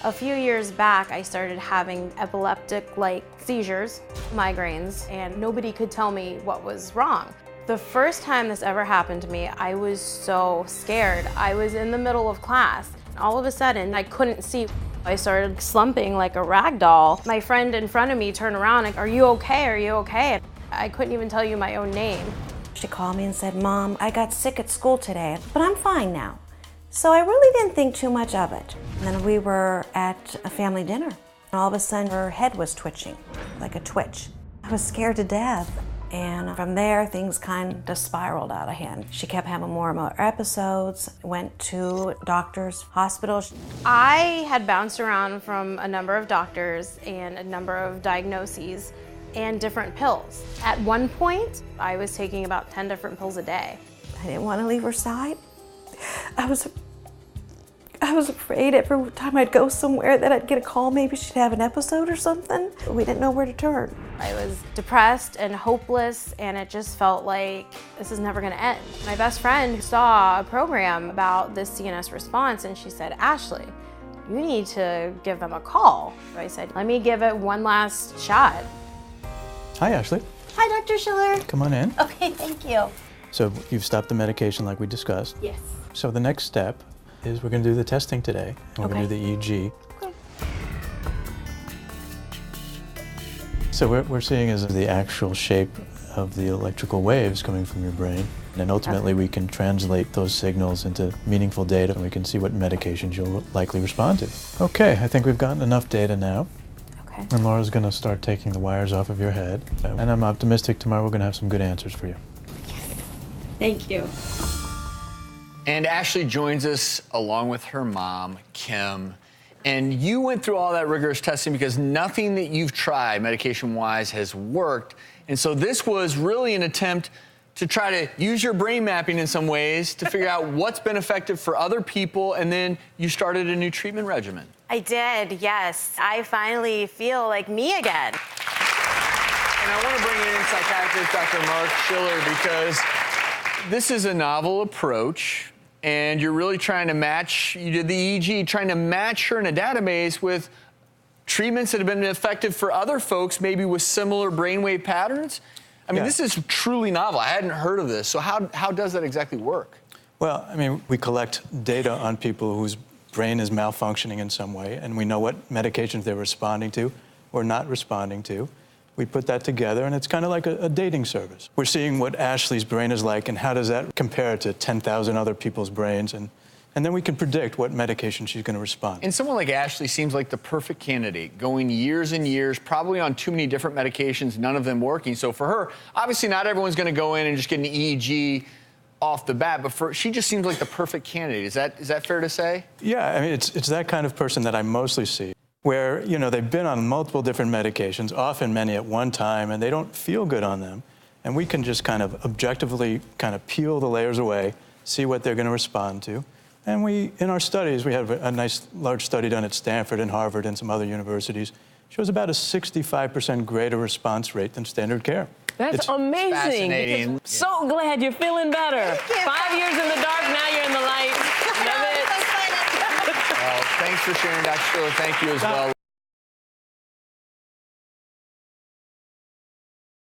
A few years back, I started having epileptic-like seizures, migraines, and nobody could tell me what was wrong. The first time this ever happened to me, I was so scared. I was in the middle of class. All of a sudden, I couldn't see. I started slumping like a rag doll. My friend in front of me turned around like, "Are you okay? Are you okay?" I couldn't even tell you my own name. She called me and said, "Mom, I got sick at school today, but I'm fine now." So I really didn't think too much of it. And then we were at a family dinner. And all of a sudden, her head was twitching, like a twitch. I was scared to death. And from there, things kind of spiraled out of hand. She kept having more and more episodes, went to doctors, hospitals. I had bounced around from a number of doctors and a number of diagnoses and different pills. At one point, I was taking about 10 different pills a day. I didn't want to leave her side. I was afraid every time I'd go somewhere that I'd get a call, maybe she'd have an episode or something. We didn't know where to turn. I was depressed and hopeless, and it just felt like this is never gonna end. My best friend saw a program about this CNS response, and she said, "Ashley, you need to give them a call." I said, "Let me give it one last shot." Hi, Ashley. Hi, Dr. Schiller. Come on in. Okay, thank you. So you've stopped the medication like we discussed. Yes. So the next step is we're going to do the testing today. And we're going to do the EEG. Okay. So what we're seeing is the actual shape of the electrical waves coming from your brain. And ultimately we can translate those signals into meaningful data, and we can see what medications you'll likely respond to. Okay, I think we've gotten enough data now. Okay. And Laura's going to start taking the wires off of your head. And I'm optimistic tomorrow we're going to have some good answers for you. Thank you. And Ashley joins us along with her mom, Kim. And you went through all that rigorous testing because nothing that you've tried medication-wise has worked. And so this was really an attempt to try to use your brain mapping in some ways to figure out what's been effective for other people, and then you started a new treatment regimen. I did, yes. I finally feel like me again. And I want to bring in psychiatrist Dr. Mark Schiller because this is a novel approach, and you're really trying to match, you did the EEG, trying to match her in a database with treatments that have been effective for other folks, maybe with similar brainwave patterns. I mean, This is truly novel. I hadn't heard of this. So how does that exactly work? Well, I mean, we collect data on people whose brain is malfunctioning in some way, and we know what medications they're responding to or not responding to. We put that together, and it's kind of like a dating service. We're seeing what Ashley's brain is like, and how does that compare to 10,000 other people's brains, and then we can predict what medication she's going to respond to. And someone like Ashley seems like the perfect candidate, going years and years, probably on too many different medications, none of them working. So for her, obviously not everyone's going to go in and just get an EEG off the bat, but she just seems like the perfect candidate. Is that fair to say? Yeah, I mean, it's that kind of person that I mostly see, where, you know, they've been on multiple different medications, often many at one time, and they don't feel good on them. And we can just kind of objectively kind of peel the layers away, see what they're going to respond to. And in our studies, we have a nice large study done at Stanford and Harvard and some other universities, shows about a 65% greater response rate than standard care. That's amazing. Fascinating. So glad you're feeling better. 5 years in the dark, now you're in the light. Love it. Well, thanks for sharing, Dr. Schiller. Thank you as well.